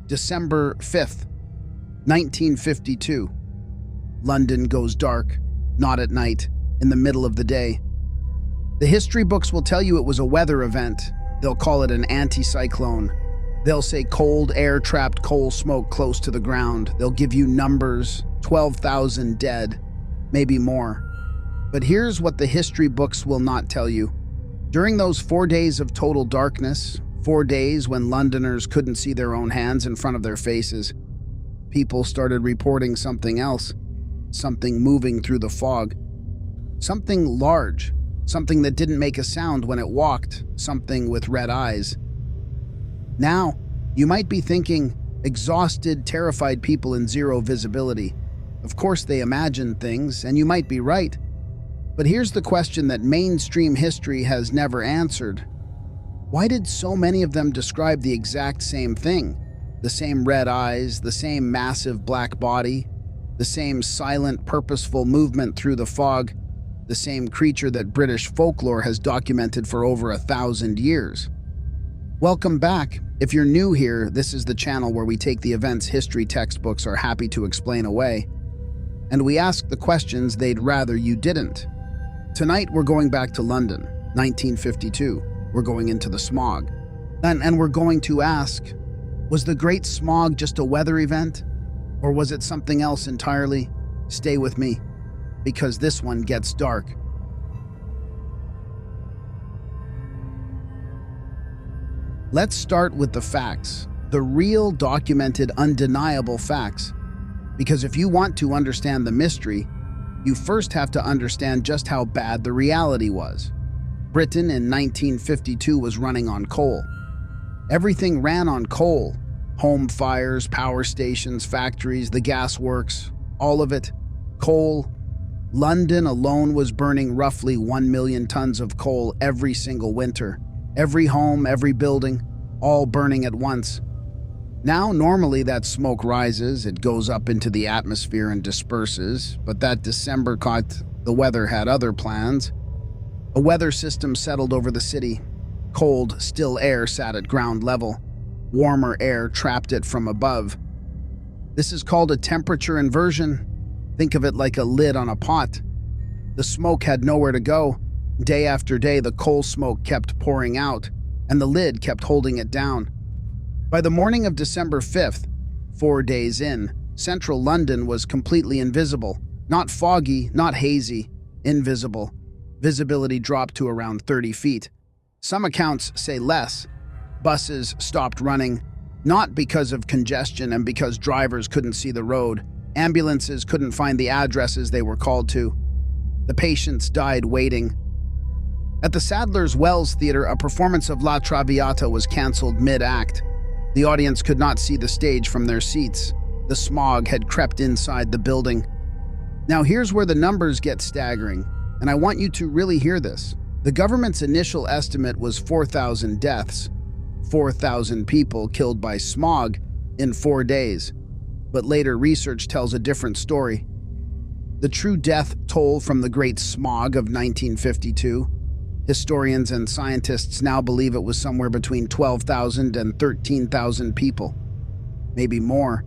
December 5th, 1952. London goes dark, not at night, in the middle of the day. The history books will tell you it was a weather event. They'll call it an anticyclone. They'll say cold air trapped coal smoke close to the ground. They'll give you numbers, 12,000 dead, maybe more. But here's what the history books will not tell you. During those 4 days of total darkness, 4 days when Londoners couldn't see their own hands in front of their faces, people started reporting something else, something moving through the fog, something large, something that didn't make a sound when it walked, something with red eyes. Now, you might be thinking, exhausted, terrified people in zero visibility. Of course they imagined things, and you might be right. But here's the question that mainstream history has never answered. Why did so many of them describe the exact same thing? The same red eyes, the same massive black body, the same silent, purposeful movement through the fog, the same creature that British folklore has documented for over 1,000 years. Welcome back. If you're new here, this is the channel where we take the events history textbooks are happy to explain away, and we ask the questions they'd rather you didn't. Tonight, we're going back to London, 1952. We're going into the smog. And we're going to ask, was the Great Smog just a weather event? Or was it something else entirely? Stay with me, because this one gets dark. Let's start with the facts, the real, documented, undeniable facts. Because if you want to understand the mystery, you first have to understand just how bad the reality was. Britain in 1952 was running on coal. Everything ran on coal. Home fires, power stations, factories, the gas works, all of it, coal. London alone was burning roughly 1 million tons of coal every single winter. Every home, every building, all burning at once. Now, normally that smoke rises, it goes up into the atmosphere and disperses, but that December the weather had other plans. A weather system settled over the city. Cold, still air sat at ground level. Warmer air trapped it from above. This is called a temperature inversion. Think of it like a lid on a pot. The smoke had nowhere to go. Day after day, the coal smoke kept pouring out, and the lid kept holding it down. By the morning of December 5th, 4 days in, central London was completely invisible. Not foggy, not hazy, invisible. Visibility dropped to around 30 feet. Some accounts say less. Buses stopped running, not because of congestion and because drivers couldn't see the road. Ambulances couldn't find the addresses they were called to. The patients died waiting. At the Sadler's Wells Theatre, a performance of La Traviata was cancelled mid-act. The audience could not see the stage from their seats. The smog had crept inside the building. Now here's where the numbers get staggering, and I want you to really hear this. The government's initial estimate was 4,000 deaths, 4,000 people killed by smog in 4 days. But later research tells a different story. The true death toll from the Great Smog of 1952, historians and scientists now believe it was somewhere between 12,000 and 13,000 people, maybe more.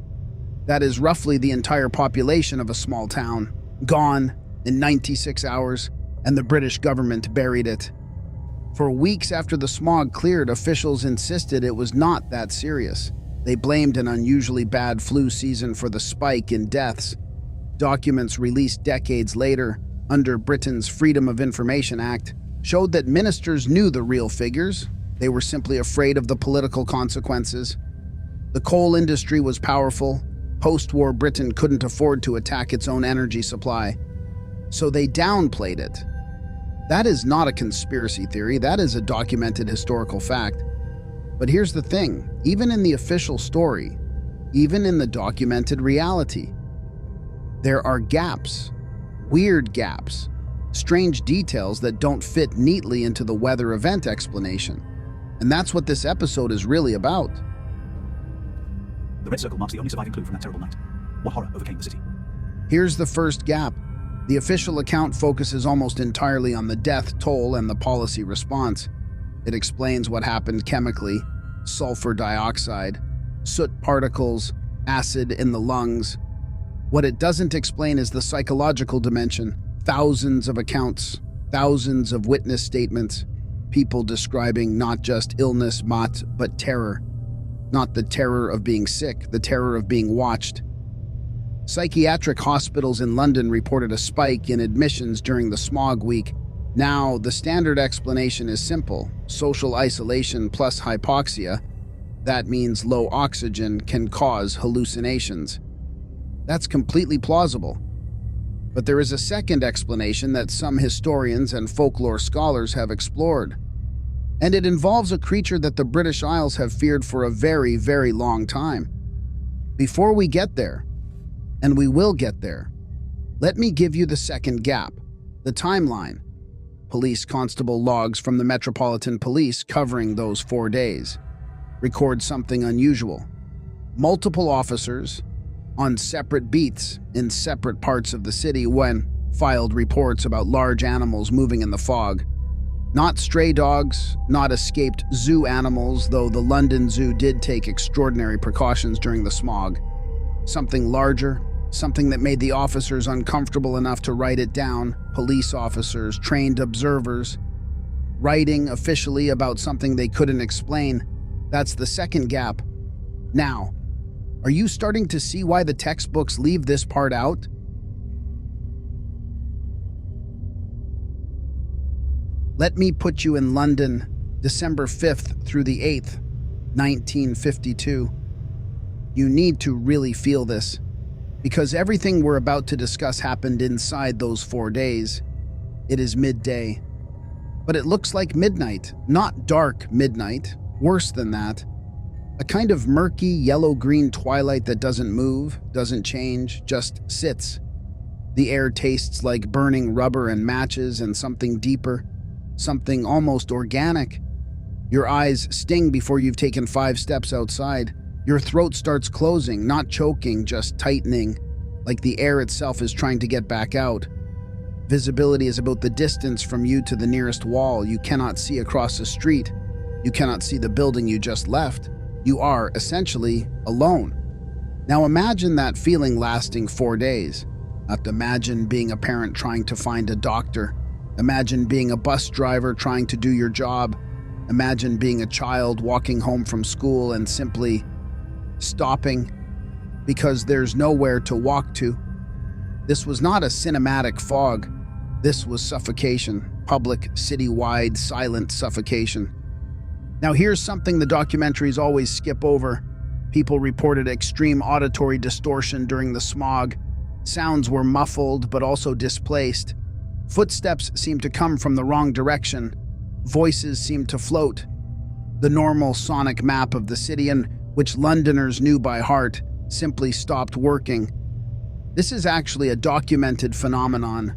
That is roughly the entire population of a small town, gone in 96 hours, and the British government buried it. For weeks after the smog cleared, officials insisted it was not that serious. They blamed an unusually bad flu season for the spike in deaths. Documents released decades later, under Britain's Freedom of Information Act, showed that ministers knew the real figures. They were simply afraid of the political consequences. The coal industry was powerful. Post-war Britain couldn't afford to attack its own energy supply, so they downplayed it. That is not a conspiracy theory, that is a documented historical fact. But here's the thing, even in the official story, even in the documented reality, there are gaps, weird gaps, strange details that don't fit neatly into the weather event explanation. And that's what this episode is really about. The red circle marks the only surviving clue from that terrible night. What horror overcame the city? Here's the first gap. The official account focuses almost entirely on the death toll and the policy response. It explains what happened chemically, sulfur dioxide, soot particles, acid in the lungs. What it doesn't explain is the psychological dimension. Thousands of accounts, thousands of witness statements, people describing not just illness, but terror. Not the terror of being sick, the terror of being watched. Psychiatric hospitals in London reported a spike in admissions during the smog week. Now, the standard explanation is simple: social isolation plus hypoxia. That means low oxygen can cause hallucinations. That's completely plausible. But there is a second explanation that some historians and folklore scholars have explored. And it involves a creature that the British Isles have feared for a very, very long time. Before we get there, and we will get there, let me give you the second gap, the timeline. Police constable logs from the Metropolitan Police covering those 4 days record something unusual. Multiple officers on separate beats in separate parts of the city when filed reports about large animals moving in the fog. Not stray dogs, not escaped zoo animals, though the London Zoo did take extraordinary precautions during the smog. Something larger, something that made the officers uncomfortable enough to write it down. Police officers, trained observers, writing officially about something they couldn't explain. That's the second gap. Now, are you starting to see why the textbooks leave this part out? Let me put you in London, December 5th through the 8th, 1952. You need to really feel this, because everything we're about to discuss happened inside those 4 days. It is midday. But it looks like midnight, not dark midnight, worse than that. A kind of murky, yellow-green twilight that doesn't move, doesn't change, just sits. The air tastes like burning rubber and matches and something deeper, something almost organic. Your eyes sting before you've taken 5 steps outside. Your throat starts closing, not choking, just tightening, like the air itself is trying to get back out. Visibility is about the distance from you to the nearest wall. You cannot see across the street. You cannot see the building you just left. You are, essentially, alone. Now imagine that feeling lasting 4 days. Imagine being a parent trying to find a doctor. Imagine being a bus driver trying to do your job. Imagine being a child walking home from school and simply stopping because there's nowhere to walk to. This was not a cinematic fog. This was suffocation, public, citywide, silent suffocation. Now here's something the documentaries always skip over. People reported extreme auditory distortion during the smog. Sounds were muffled but also displaced. Footsteps seemed to come from the wrong direction. Voices seemed to float. The normal sonic map of the city, and which Londoners knew by heart, simply stopped working. This is actually a documented phenomenon.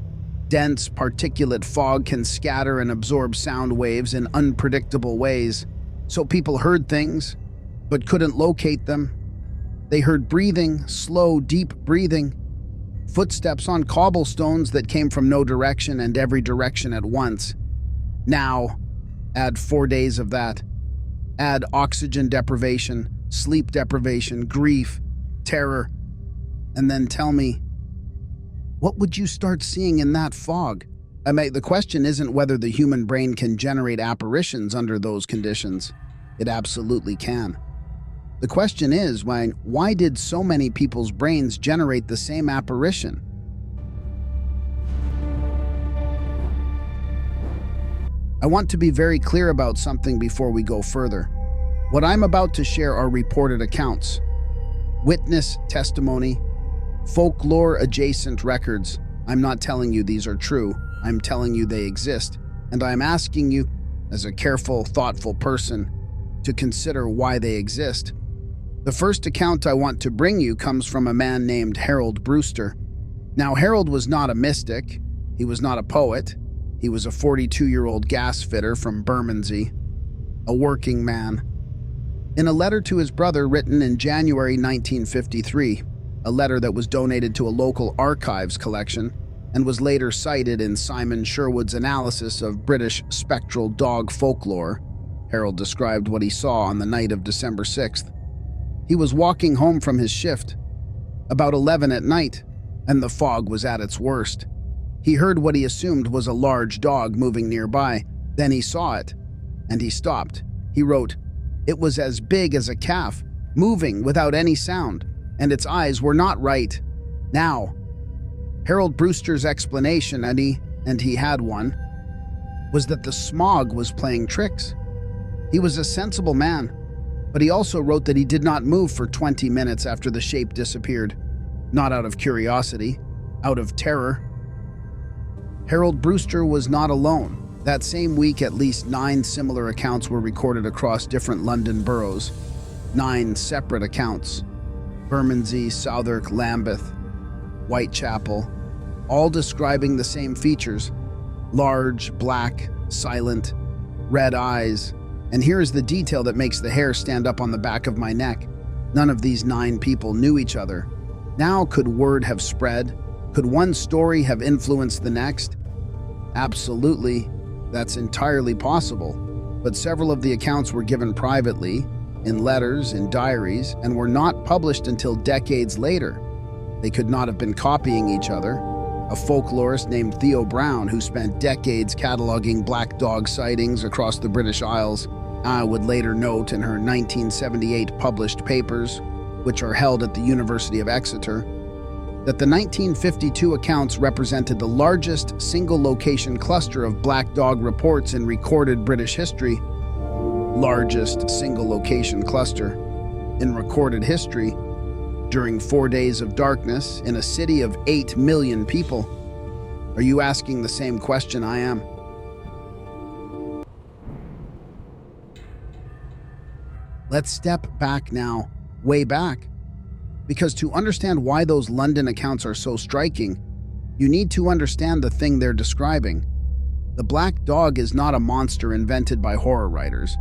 Dense, particulate fog can scatter and absorb sound waves in unpredictable ways. So people heard things, but couldn't locate them. They heard breathing, slow, deep breathing. Footsteps on cobblestones that came from no direction and every direction at once. Now, add 4 days of that. Add oxygen deprivation, sleep deprivation, grief, terror, and then tell me, what would you start seeing in that fog? The question isn't whether the human brain can generate apparitions under those conditions. It absolutely can. The question is, why did so many people's brains generate the same apparition? I want to be very clear about something before we go further. What I'm about to share are reported accounts, witness testimony, folklore-adjacent records. I'm not telling you these are true. I'm telling you they exist, and I'm asking you, as a careful, thoughtful person, to consider why they exist. The first account I want to bring you comes from a man named Harold Brewster. Now, Harold was not a mystic. He was not a poet. He was a 42-year-old gas fitter from Bermondsey, a working man. In a letter to his brother written in January 1953, a letter that was donated to a local archives collection and was later cited in Simon Sherwood's analysis of British spectral dog folklore, Harold described what he saw on the night of December 6th. He was walking home from his shift, about 11 at night, and the fog was at its worst. He heard what he assumed was a large dog moving nearby. Then he saw it, and he stopped. He wrote, "It was as big as a calf, moving without any sound, and its eyes were not right." Now, Harold Brewster's explanation, and he had one, was that the smog was playing tricks. He was a sensible man, but he also wrote that he did not move for 20 minutes after the shape disappeared. Not out of curiosity, out of terror. Harold Brewster was not alone. That same week, at least 9 similar accounts were recorded across different London boroughs. 9 separate accounts. Bermondsey, Southwark, Lambeth, Whitechapel, all describing the same features. Large, black, silent, red eyes. And here is the detail that makes the hair stand up on the back of my neck. None of these 9 people knew each other. Now, could word have spread? Could one story have influenced the next? Absolutely, that's entirely possible. But several of the accounts were given privately, in letters, in diaries, and were not published until decades later. They could not have been copying each other. A folklorist named Theo, who spent decades cataloging black dog sightings across the British Isles, would later note in her 1978 published papers, which are held at the University of Exeter, that the 1952 accounts represented the largest single-location cluster of black dog reports in recorded British history. Largest single-location cluster in recorded history during 4 days of darkness in a city of 8 million people. Are you asking the same question I am? Let's step back now, way back. Because to understand why those London accounts are so striking, you need to understand the thing they're describing. The black dog is not a monster invented by horror writers.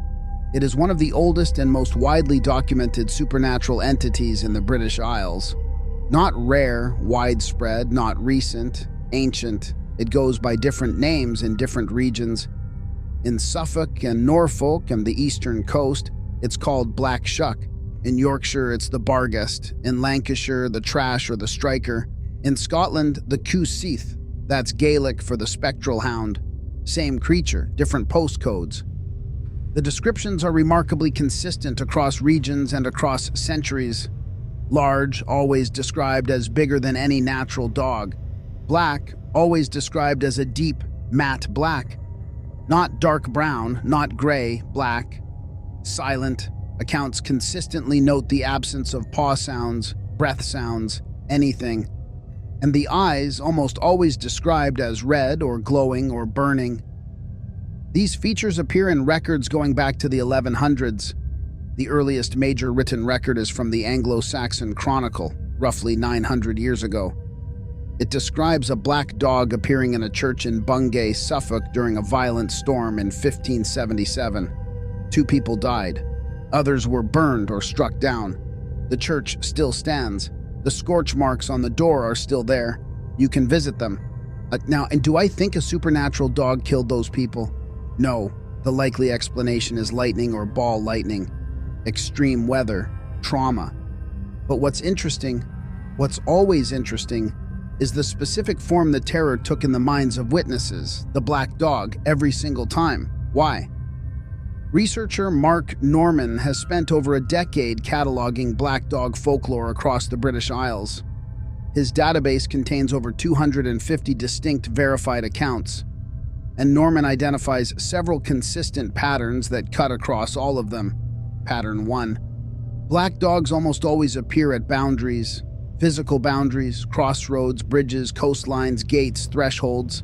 It is one of the oldest and most widely documented supernatural entities in the British Isles. Not rare, widespread, not recent, ancient. It goes by different names in different regions. In Suffolk and Norfolk and the eastern coast, it's called Black Shuck. In Yorkshire, it's the Barghest. In Lancashire, the Trash or the Striker. In Scotland, the Sìth. That's Gaelic for the spectral hound. Same creature, different postcodes. The descriptions are remarkably consistent across regions and across centuries. Large, always described as bigger than any natural dog. Black, always described as a deep, matte black. Not dark brown, not gray, black. Silent. Accounts consistently note the absence of paw sounds, breath sounds, anything. And the eyes almost always described as red or glowing or burning. These features appear in records going back to the 1100s. The earliest major written record is from the Anglo-Saxon Chronicle, roughly 900 years ago. It describes a black dog appearing in a church in Bungay, Suffolk during a violent storm in 1577. 2 people died. Others were burned or struck down. The church still stands. The scorch marks on the door are still there. You can visit them. Now, and do I think a supernatural dog killed those people? No. The likely explanation is lightning or ball lightning, extreme weather, trauma. But what's always interesting, is the specific form the terror took in the minds of witnesses, the black dog, every single time. Why? Researcher Mark Norman has spent over a decade cataloging black dog folklore across the British Isles. His database contains over 250 distinct verified accounts, and Norman identifies several consistent patterns that cut across all of them. Pattern 1. Black dogs almost always appear at boundaries, physical boundaries, crossroads, bridges, coastlines, gates, thresholds,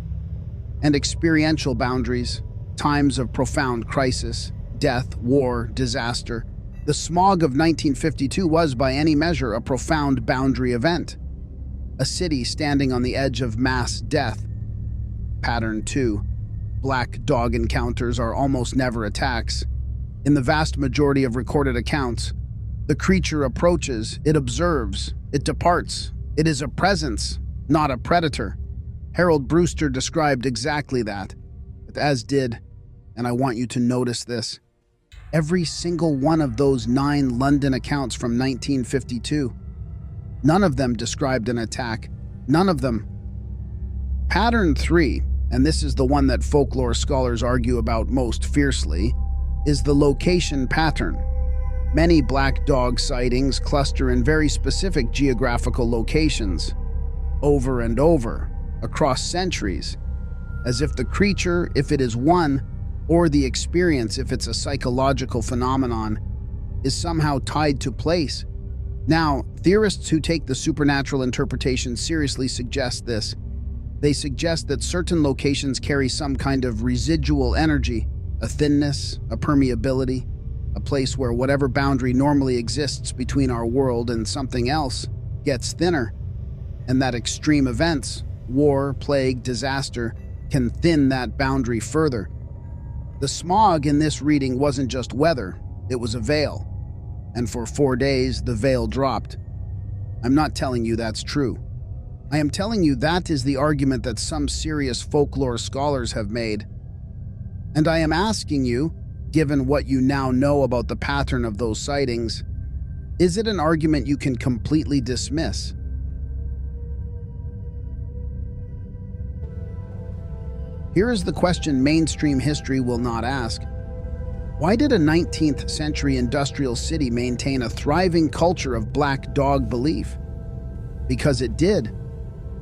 and experiential boundaries, times of profound crisis, death, war, disaster. The smog of 1952 was, by any measure, a profound boundary event. A city standing on the edge of mass death. Pattern 2. Black dog encounters are almost never attacks. In the vast majority of recorded accounts, the creature approaches, it observes, it departs. It is a presence, not a predator. Harold Brewster described exactly that, as did, and I want you to notice this, Every single one of those 9 London accounts from 1952. None of them described an attack. None of them. Pattern 3, and this is the one that folklore scholars argue about most fiercely, is the location pattern. Many black dog sightings cluster in very specific geographical locations, over and over, across centuries, as if the creature, if it is one, or the experience, if it's a psychological phenomenon, is somehow tied to place. Now, theorists who take the supernatural interpretation seriously suggest this. They suggest that certain locations carry some kind of residual energy, a thinness, a permeability, a place where whatever boundary normally exists between our world and something else gets thinner, and that extreme events, war, plague, disaster, can thin that boundary further. The smog in this reading wasn't just weather, it was a veil. And for 4 days, the veil dropped. I'm not telling you that's true. I am telling you that is the argument that some serious folklore scholars have made. And I am asking you, given what you now know about the pattern of those sightings, is it an argument you can completely dismiss? Here is the question mainstream history will not ask. Why did a 19th century industrial city maintain a thriving culture of black dog belief? Because it did.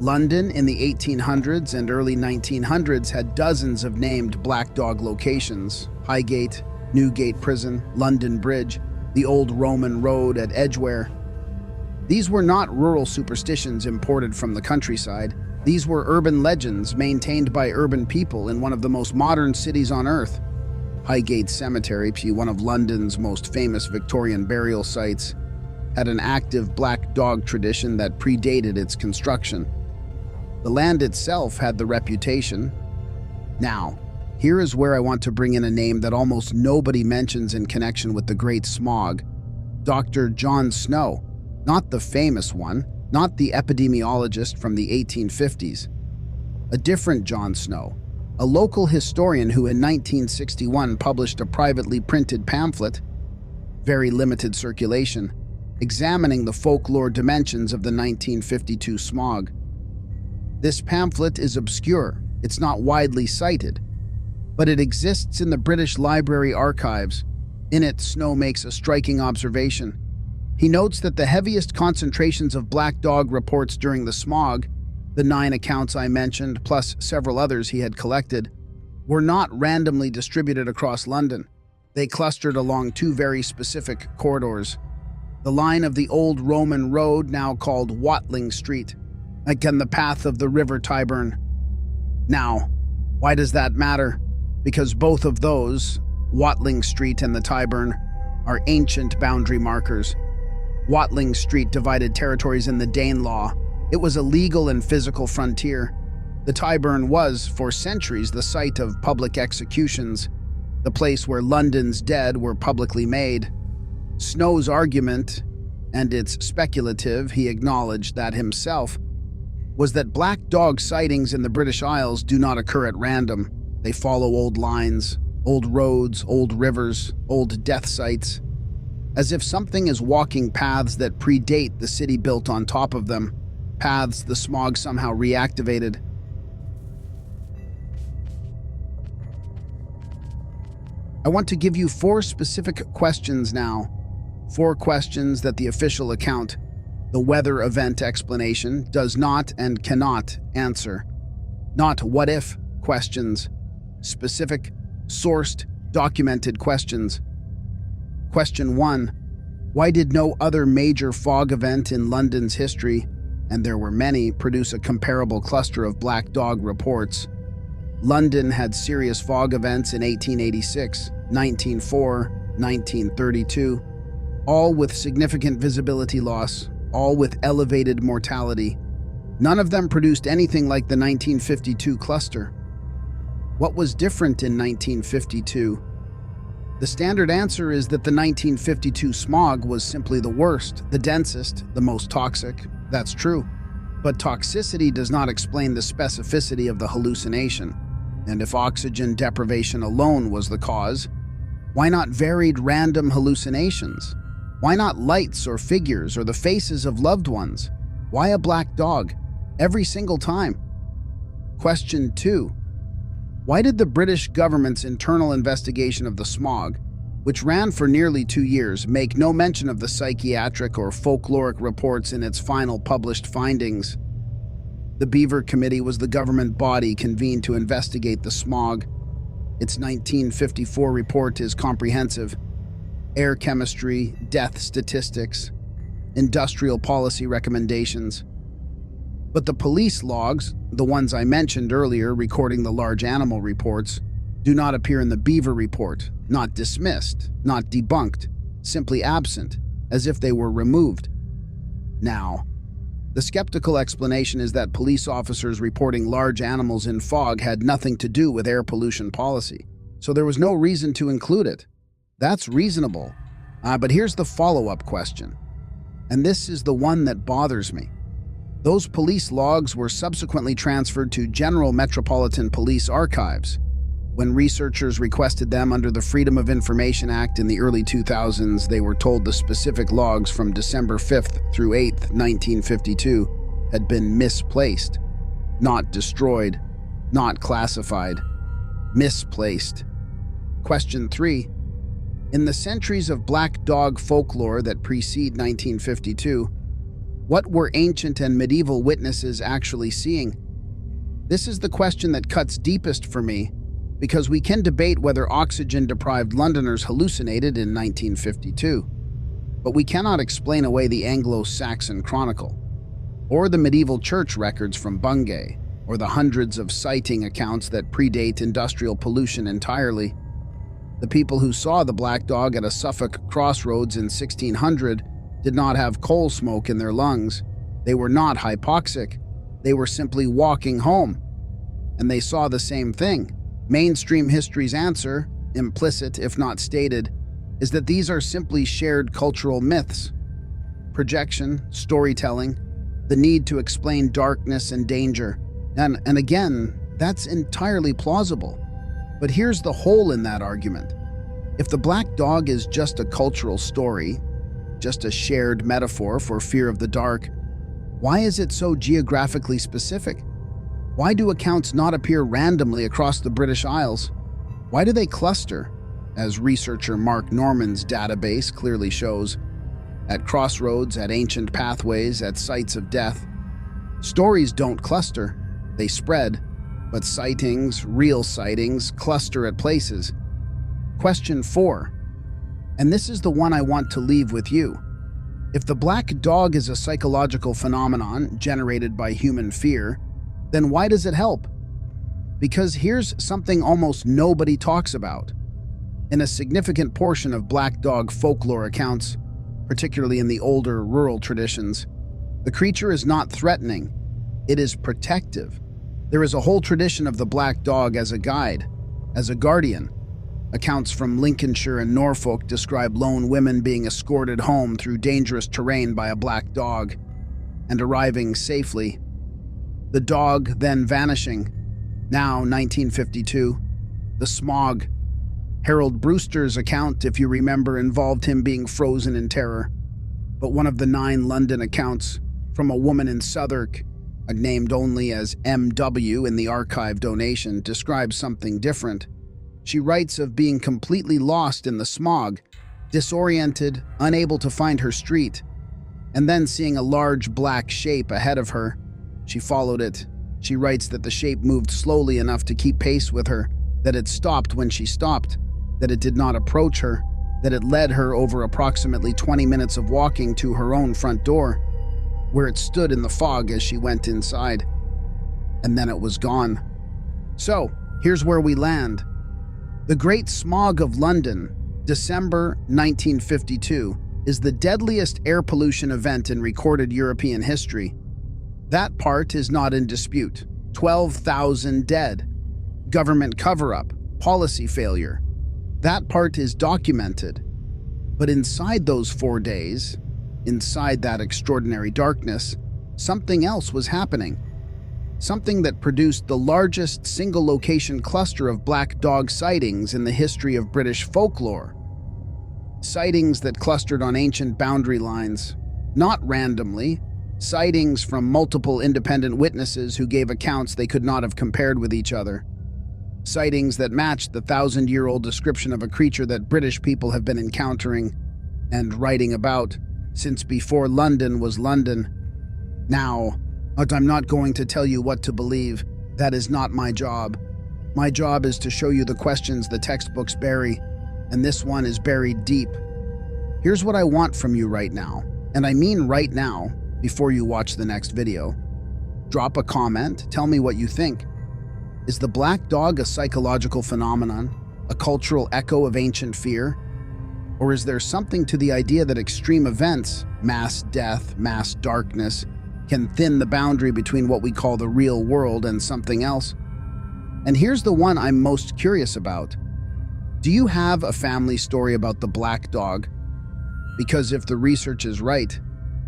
London in the 1800s and early 1900s had dozens of named black dog locations: Highgate, Newgate Prison, London Bridge, the Old Roman Road at Edgware. These were not rural superstitions imported from the countryside. These were urban legends maintained by urban people in one of the most modern cities on earth. Highgate Cemetery, one of London's most famous Victorian burial sites, had an active black dog tradition that predated its construction. The land itself had the reputation. Now, here is where I want to bring in a name that almost nobody mentions in connection with the Great Smog: Dr. John Snow. Not the famous one, not the epidemiologist from the 1850s. A different John Snow, a local historian who in 1961 published a privately printed pamphlet, very limited circulation, examining the folklore dimensions of the 1952 smog. This pamphlet is obscure, it's not widely cited, but it exists in the British Library archives. In it, Snow makes a striking observation. He notes that the heaviest concentrations of black dog reports during the smog, the 9 accounts I mentioned, plus several others he had collected, were not randomly distributed across London. They clustered along 2 very specific corridors. The line of the Old Roman Road, now called Watling Street, and the path of the River Tyburn. Now, why does that matter? Because both of those, Watling Street and the Tyburn, are ancient boundary markers. Watling Street divided territories in the Danelaw. It was a legal and physical frontier. The Tyburn was, for centuries, the site of public executions, the place where London's dead were publicly made. Snow's argument, and it's speculative, he acknowledged that himself, was that black dog sightings in the British Isles do not occur at random. They follow old lines, old roads, old rivers, old death sites, as if something is walking paths that predate the city built on top of them, paths the smog somehow reactivated. I want to give you 4 specific questions now. 4 questions that the official account, the weather event explanation, does not and cannot answer. Not what if questions, specific, sourced, documented questions. Question 1. Why did no other major fog event in London's history, and there were many, produce a comparable cluster of black dog reports? London had serious fog events in 1886, 1904, 1932, all with significant visibility loss, all with elevated mortality. None of them produced anything like the 1952 cluster. What was different in 1952? The standard answer is that the 1952 smog was simply the worst, the densest, the most toxic. That's true. But toxicity does not explain the specificity of the hallucination. And if oxygen deprivation alone was the cause, Why not varied random hallucinations? Why not lights or figures or the faces of loved ones? Why a black dog? Every single time. Question 2. Why did the British government's internal investigation of the smog, which ran for nearly 2 years, make no mention of the psychiatric or folkloric reports in its final published findings? The Beaver Committee was the government body convened to investigate the smog. Its 1954 report is comprehensive. Air chemistry, death statistics, industrial policy recommendations. But the police logs, the ones I mentioned earlier recording the large animal reports, do not appear in the Beaver report, not dismissed, not debunked, simply absent, as if they were removed. Now, the skeptical explanation is that police officers reporting large animals in fog had nothing to do with air pollution policy, so there was no reason to include it. That's reasonable. But here's the follow-up question, and this is the one that bothers me. Those police logs were subsequently transferred to General Metropolitan Police Archives. When researchers requested them under the Freedom of Information Act in the early 2000s, they were told the specific logs from December 5th through 8th, 1952 had been misplaced, not destroyed, not classified, misplaced. Question 3. In the centuries of black dog folklore that precede 1952, what were ancient and medieval witnesses actually seeing? This is the question that cuts deepest for me, because we can debate whether oxygen-deprived Londoners hallucinated in 1952, but we cannot explain away the Anglo-Saxon Chronicle, or the medieval church records from Bungay, or the hundreds of sighting accounts that predate industrial pollution entirely. The people who saw the black dog at a Suffolk crossroads in 1600 did not have coal smoke in their lungs. They were not hypoxic. They were simply walking home. And they saw the same thing. Mainstream history's answer, implicit if not stated, is that these are simply shared cultural myths. Projection, storytelling, the need to explain darkness and danger. And again, that's entirely plausible. But here's the hole in that argument. If the black dog is just a cultural story, just a shared metaphor for fear of the dark, why is it so geographically specific? Why do accounts not appear randomly across the British Isles? Why do they cluster, as researcher Mark Norman's database clearly shows, at crossroads, at ancient pathways, at sites of death? Stories don't cluster, they spread, but sightings, real sightings, cluster at places. Question 4. And this is the one I want to leave with you. If the black dog is a psychological phenomenon generated by human fear, then why does it help? Because here's something almost nobody talks about. In a significant portion of black dog folklore accounts, particularly in the older rural traditions, the creature is not threatening, it is protective. There is a whole tradition of the black dog as a guide, as a guardian. Accounts from Lincolnshire and Norfolk describe lone women being escorted home through dangerous terrain by a black dog and arriving safely. The dog then vanishing. Now, 1952, the smog. Harold Brewster's account, if you remember, involved him being frozen in terror. But one of the 9 London accounts, from a woman in Southwark, named only as MW in the archive donation, describes something different. She writes of being completely lost in the smog, disoriented, unable to find her street, and then seeing a large black shape ahead of her. She followed it. She writes that the shape moved slowly enough to keep pace with her, that it stopped when she stopped, that it did not approach her, that it led her over approximately 20 minutes of walking to her own front door, where it stood in the fog as she went inside. And then it was gone. So, here's where we land. The Great Smog of London, December 1952, is the deadliest air pollution event in recorded European history. That part is not in dispute. 12,000 dead. Government cover-up. Policy failure. That part is documented. But inside those 4 days, inside that extraordinary darkness, something else was happening. something that produced the largest single-location cluster of black dog sightings in the history of British folklore. Sightings that clustered on ancient boundary lines, not randomly, sightings from multiple independent witnesses who gave accounts they could not have compared with each other. Sightings that matched the 1,000-year-old description of a creature that British people have been encountering and writing about since before London was London. Now, but I'm not going to tell you what to believe. That is not my job. My job is to show you the questions the textbooks bury, and this one is buried deep. Here's what I want from you right now, and I mean right now, before you watch the next video. Drop a comment, tell me what you think. Is the black dog a psychological phenomenon, a cultural echo of ancient fear? Or is there something to the idea that extreme events, mass death, mass darkness, can thin the boundary between what we call the real world and something else? And here's the one I'm most curious about. Do you have a family story about the black dog? Because if the research is right,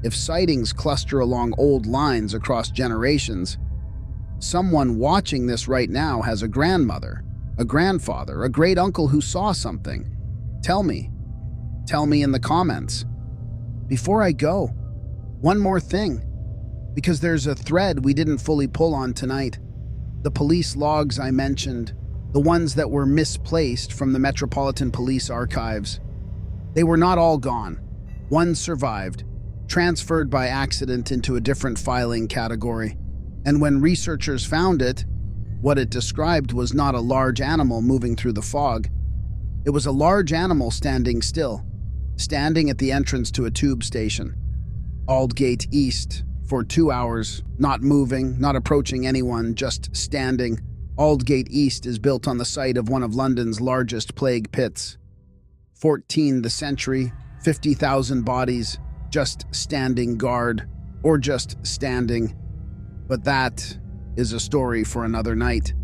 if sightings cluster along old lines across generations, someone watching this right now has a grandmother, a grandfather, a great uncle who saw something. Tell me. Tell me in the comments. Before I go, one more thing. Because there's a thread we didn't fully pull on tonight. The police logs I mentioned, the ones that were misplaced from the Metropolitan Police Archives. They were not all gone. One survived, transferred by accident into a different filing category. And when researchers found it, what it described was not a large animal moving through the fog. It was a large animal standing still, standing at the entrance to a tube station, Aldgate East, for 2 hours, not moving, not approaching anyone, just standing. Aldgate East is built on the site of one of London's largest plague pits. 14th the century, 50,000 bodies, just standing guard, or just standing. But that is a story for another night.